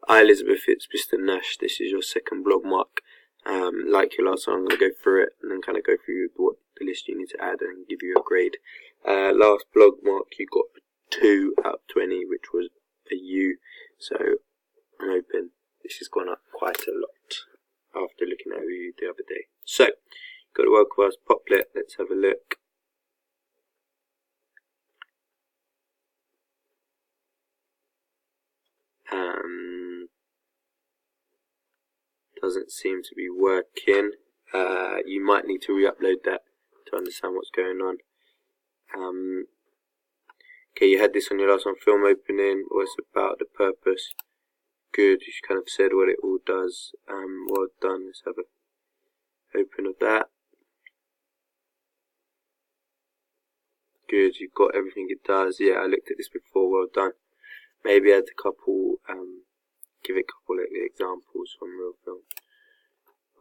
Hi Elizabeth, it's Mr. Nash. This is your second blog mark. Like your last one, I'm going to go through it and then kind of go through what the list you need to add and give you a grade. Last blog mark you got 2 out of 20, which was a U, so I'm hoping this has gone up quite a lot after looking at you the other day. So, got a world class poplet, let's have a look. Doesn't seem to be working. You might need to re-upload that to understand what's going on. Okay, you had this on your last one, film opening, what's about, the purpose. Good, you kind of said what it all does. Well done, let's have a open of that. Good, you've got everything it does. Yeah, I looked at this before, well done. Maybe add a couple, give it a couple of examples from real film.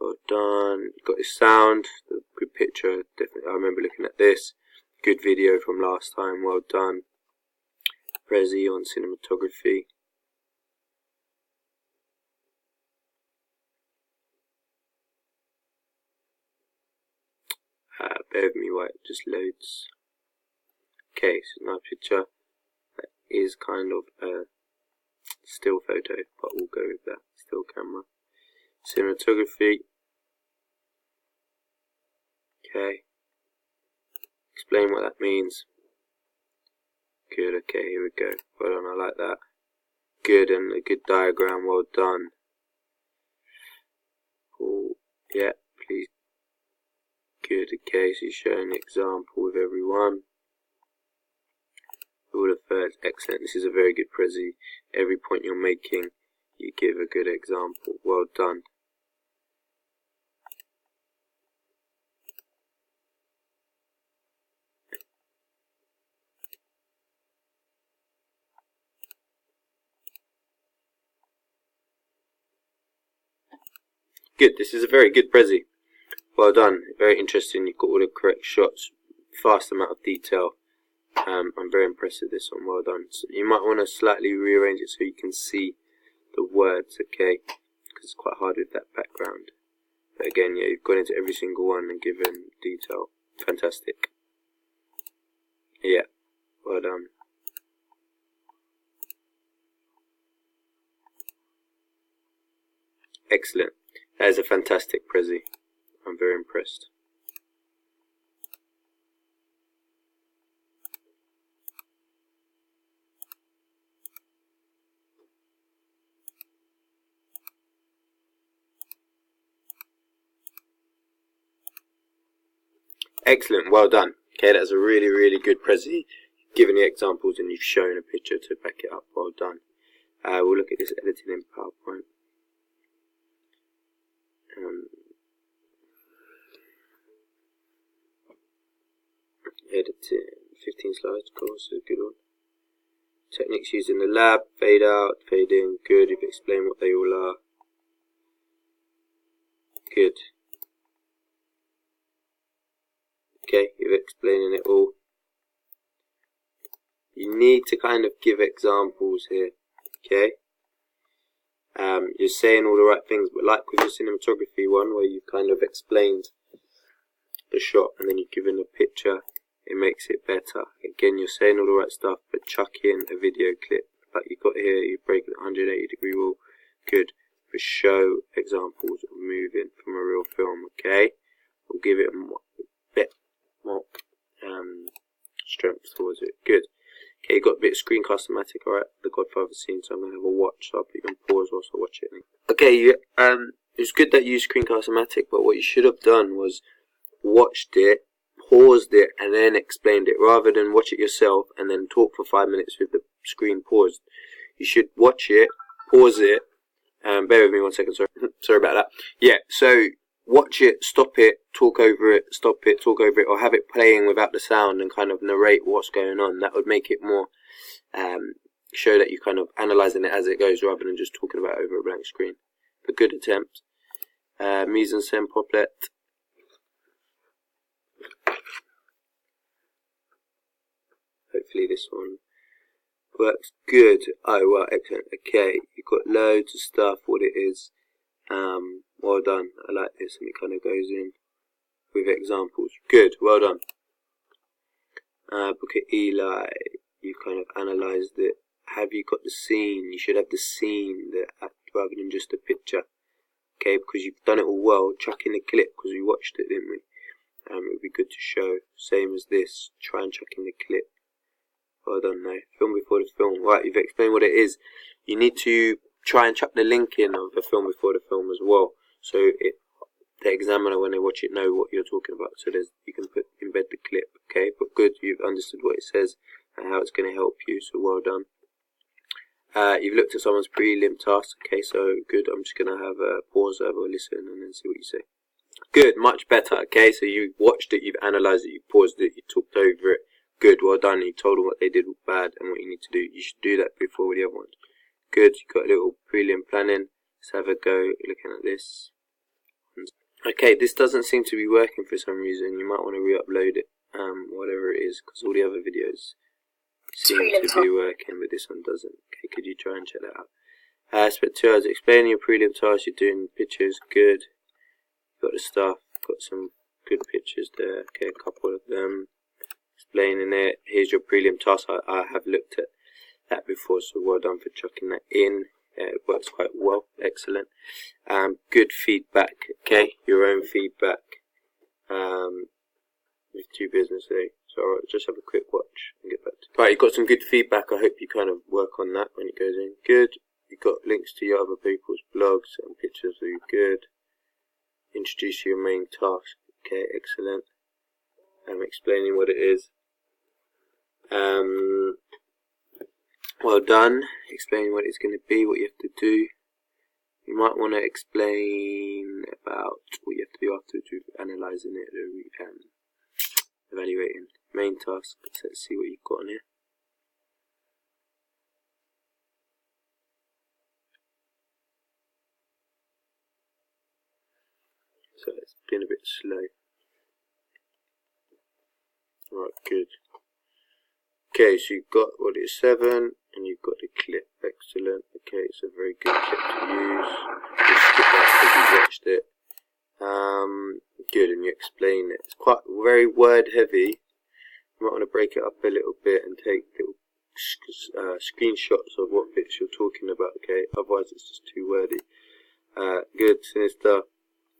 Well done. You've got this sound, the good picture, definitely. I remember looking at this. Good video from last time, well done. Prezi on cinematography. Bear with me while it just loads. Okay, so my picture that is kind of a still photo, but we'll go with that. Still camera. Cinematography. Okay. Explain what that means. Good, okay, here we go. Well done, I like that. Good, and a good diagram, well done. Cool. Yeah, please. Good, okay, so you're showing an example with everyone. All the thirds, excellent. This is a very good Prezi. Every point you're making, you give a good example. Well done. Good, this is a very good Prezi. Well done, very interesting. You've got all the correct shots, fast amount of detail. I'm very impressed with this one, well done. So you might want to slightly rearrange it so you can see the words, okay? Because it's quite hard with that background. But again, yeah, you've gone into every single one and given detail. Fantastic. Yeah, well done. Excellent. That is a fantastic Prezi. I'm very impressed. Excellent, well done. Okay, that's a really, really good Prezi. Given the examples and you've shown a picture to back it up. Well done. We'll look at this editing in PowerPoint. Editing, 15 slides, of course, a good one. Techniques used in the lab, fade out, fade in, good. You've explained what they all are. Good. Okay, you're explaining it all. You need to kind of give examples here, okay? You're saying all the right things, but like with your cinematography one, where you've kind of explained the shot and then you've given a picture, it makes it better. Again, you're saying all the right stuff, but chuck in a video clip like you got here. You break the 180-degree rule. Good. For show examples of moving from a real film. Okay, we'll give it a bit more strength towards it. Good. Okay, you got a bit of Screencast-O-Matic. Alright, the Godfather scene. So I'm gonna have a watch. So I'll put you on pause whilst I watch it. Okay, it's good that you used Screencast-O-Matic, but what you should have done was watched it, paused it, and then explained it, rather than watch it yourself and then talk for 5 minutes with the screen paused. You should watch it, pause it, bear with me 1 second, sorry. Sorry about that. Yeah, so watch it, stop it, talk over it, stop it, talk over it, or have it playing without the sound and kind of narrate what's going on. That would make it more, show that you're kind of analysing it as it goes rather than just talking about it over a blank screen. But good attempt. Mise-en-scène poplet. Hopefully this one Works good. Oh, well, excellent. Okay, you've got loads of stuff, what it is. Well done. I like this, and it kind of goes in with examples. Good, well done. Look at Eli. You've kind of analysed it. Have you got the scene? You should have the scene rather than just a picture. Okay, because you've done it all well. Chuck in the clip because we watched it, didn't we? It would be good to show. Same as this. Try and chuck in the clip. Well done, no. Film before the film. Right, you've explained what it is. You need to try and chuck the link in of the film before the film as well. So the examiner, when they watch it, know what you're talking about. So you can embed the clip. Okay, but good. You've understood what it says and how it's going to help you. So well done. You've looked at someone's prelim task. Okay, so good. I'm just going to have a pause, have a listen, and then see what you say. Good, much better. Okay, so you watched it, you've analysed it, you paused it, you talked over it. Good, well done. You told them what they did bad and what you need to do. You should do that before with the other ones. Good, you got a little prelim planning. Let's have a go looking at this. Okay, this doesn't seem to be working for some reason. You might want to re-upload it, whatever it is, because all the other videos seem to be working, but this one doesn't. Okay, could you try and check that out? Spent 2 hours explaining your prelim task. You're doing pictures. Good. Got the stuff. Got some good pictures there. Okay, a couple of them. Explaining it. Here's your prelim task. I have looked at that before, so well done for chucking that in. It works quite well. Excellent. Good feedback. Okay, your own feedback. With 2 business days. So I'll just have a quick watch and get back to it. Right, you've got some good feedback. I hope you kind of work on that when it goes in. Good. You've got links to your other people's blogs and pictures, so you're good. Introduce your main task. Okay, excellent. I'm explaining what it is. Well done. Explaining what it's going to be, what you have to do. You might want to explain about what you have to do afterwards with analysing it, evaluating. Main task. Let's see what you've got on here. So it's been a bit slow. Right, good. Okay, so you've got what is 7, and you've got the clip. Excellent. Okay, it's a very good clip to use. Just skip that because you watched it. Good, and you explain it. It's quite very word heavy. You might want to break it up a little bit and take little screenshots of what bits you're talking about. Okay, otherwise it's just too wordy. Good, Sinister.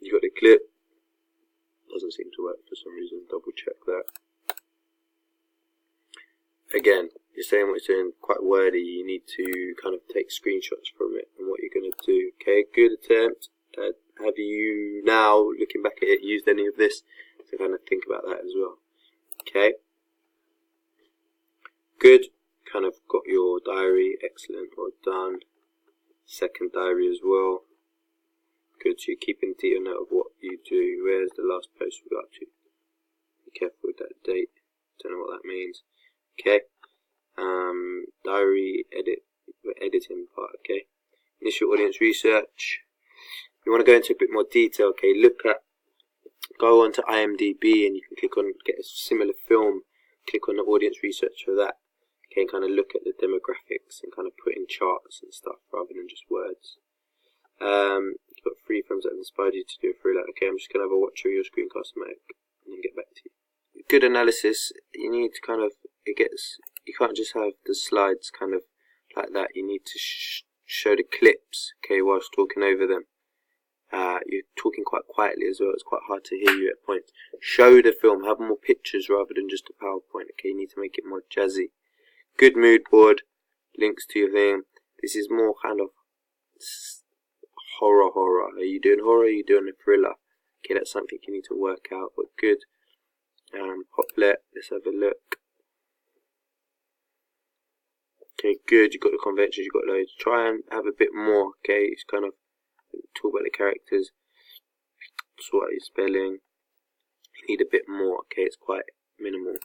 You got the clip. Doesn't seem to work for some reason. Double check that. Again, you're saying what you're doing quite wordy. You need to kind of take screenshots from it and what you're going to do. Okay, good attempt. Have you now, looking back at it, used any of this to kind of think about that as well? Okay. Good. Kind of got your diary. Excellent. Well done. Second diary as well. Good. So you're keeping detail note of what you do. Where's the last post we got to? Be careful with that date. Don't know what that means. Okay. Diary editing part. Okay. Initial audience research. You want to go into a bit more detail. Okay. Go on to IMDb and you can click on get a similar film. Click on the audience research for that. Okay. And kind of look at the demographics and kind of put in charts and stuff rather than just words. You've got 3 films that have inspired you to do a thriller. Okay. I'm just gonna have a watch of your Screencast-O-Matic and then get back to you. Good analysis. You need to kind of you can't just have the slides kind of like that. You need to show the clips, okay, whilst talking over them. You're talking quite quietly as well. It's quite hard to hear you at points. Show the film. Have more pictures rather than just a PowerPoint. Okay, you need to make it more jazzy. Good mood board. Links to your thing. This is more kind of horror. Are you doing horror? Are you doing a thriller? Okay, that's something you need to work out. But good. Hoplet. Let's have a look. Okay, good. You've got the conventions, you've got loads. Try and have a bit more, okay? It's kind of talk about the characters, sort out your spelling. You need a bit more, okay? It's quite minimal.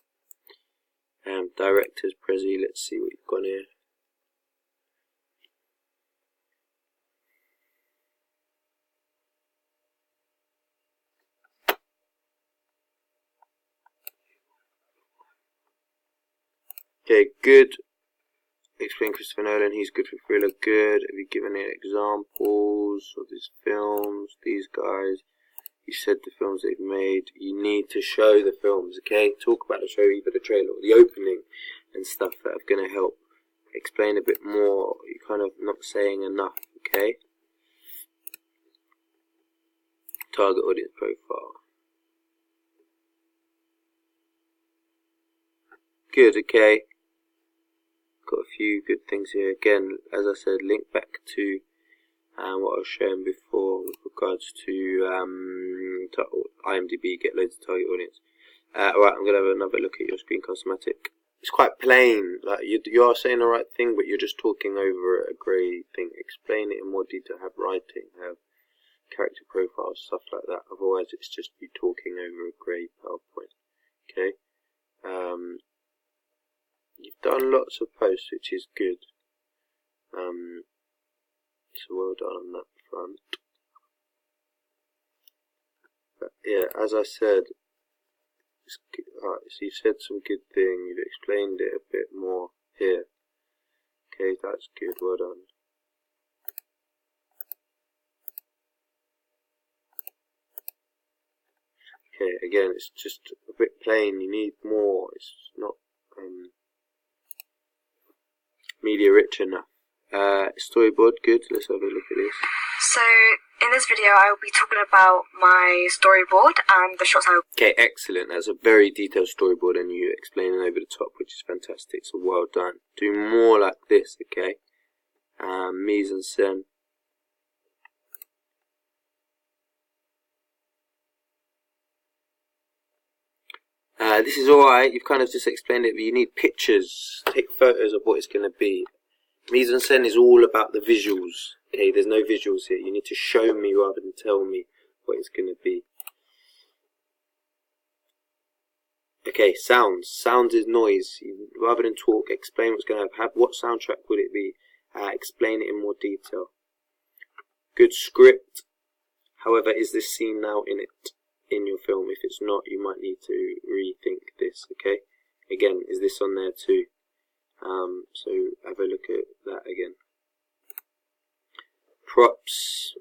Directors, Prezi, let's see what you've got here. Okay, good. explain Christopher Nolan, he's good for thriller, good. Have you given any examples of his films? These guys, you said the films they've made. You need to show the films, okay? Talk about the show, either the trailer or the opening and stuff that are going to help. Explain a bit more. You're kind of not saying enough, okay? Target audience profile. Good, okay. Got a few good things here. Again, as I said, link back to what I was showing before with regards to IMDb, get loads of target audience. Alright, I'm going to have another look at your Screencast-O-Matic. It's quite plain. Like you are saying the right thing, but you're just talking over a grey thing. Explain it in more detail. Have writing, have character profiles, stuff like that. Otherwise, it's just you talking over a grey PowerPoint. Okay. You've done lots of posts, which is good. So well done on that front. But yeah, as I said, so you've said some good thing. You've explained it a bit more here. Okay, that's good. Well done. Okay, again, it's just a bit plain. You need more. It's not media rich enough. Storyboard, good. Let's have a look at this. So, in this video, I will be talking about my storyboard and the shots I will... Okay, excellent. That's a very detailed storyboard, and you explaining over the top, which is fantastic. So well done. Do more like this, okay? Mise en scène. This is alright. You've kind of just explained it, but you need pictures. Take photos of what it's going to be. Mise en scène is all about the visuals. Okay, there's no visuals here. You need to show me rather than tell me what it's going to be. Okay, sounds. Sounds is noise. Rather than talk, explain what's going to have. What soundtrack would it be? Explain it in more detail. Good script. However, is this scene now in your film? If it's not, you might need to rethink this. Okay. Again, is this on there too? So have a look at that again. Props.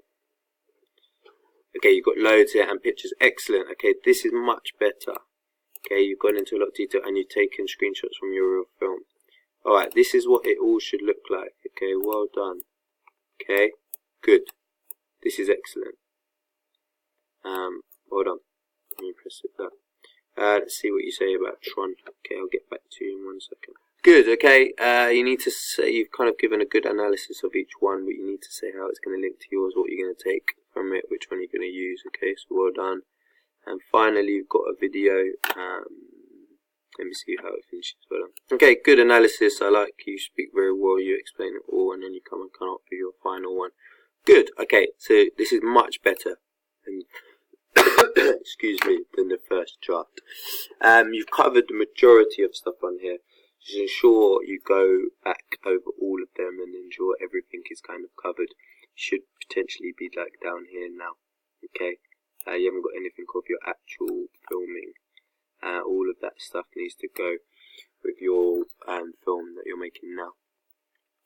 Okay, you've got loads here and pictures. Excellent. Okay, this is much better. Okay, you've gone into a lot of detail and you've taken screenshots from your real film. Alright, this is what it all should look like. Okay, well done. Okay, good. This is excellent. Well done. Let me press it back. Let's see what you say about Tron. Okay, I'll get back to you in 1 second. Good, okay, you need to say, you've kind of given a good analysis of each one, but you need to say how it's going to link to yours, what you're going to take from it, which one you're going to use, okay, so well done. And finally, you've got a video, let me see how it finishes, well done. Okay, good analysis, I like you speak very well, you explain it all, and then you come up with your final one. Good, okay, so this is much better than, excuse me, than the first chart. You've covered the majority of stuff on here. Just ensure you go back over all of them and ensure everything is kind of covered. Should potentially be like down here now. Okay, you haven't got anything of your actual filming. All of that stuff needs to go with your film that you're making now.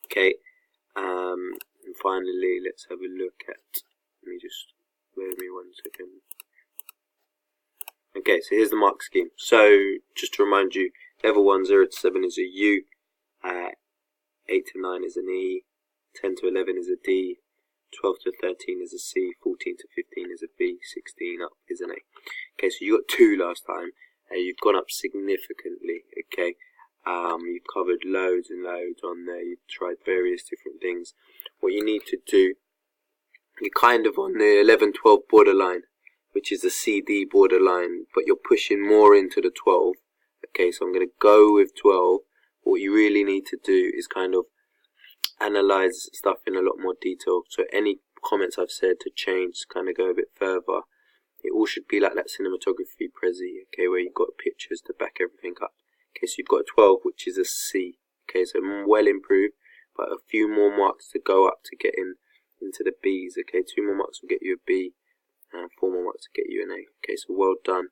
Okay, and finally, let's have a look at. Let me just bear with me 1 second. Okay, so here's the mark scheme. So just to remind you. Level 1, 0 to 7 is a U, 8 to 9 is an E, 10 to 11 is a D, 12 to 13 is a C, 14 to 15 is a B, 16 up is an A. Okay, so you got 2 last time, you've gone up significantly, okay. You've covered loads and loads on there, you've tried various different things. What you need to do, you're kind of on the 11-12 borderline, which is the CD borderline, but you're pushing more into the 12. Okay, so I'm going to go with 12. What you really need to do is kind of analyze stuff in a lot more detail. So any comments I've said to change, kind of go a bit further. It all should be like that cinematography Prezi, okay, where you've got pictures to back everything up. Okay, so you've got a 12, which is a C. Okay, so well improved, but a few more marks to go up to get into the Bs. Okay, 2 more marks will get you a B, and 4 more marks to get you an A. Okay, so well done.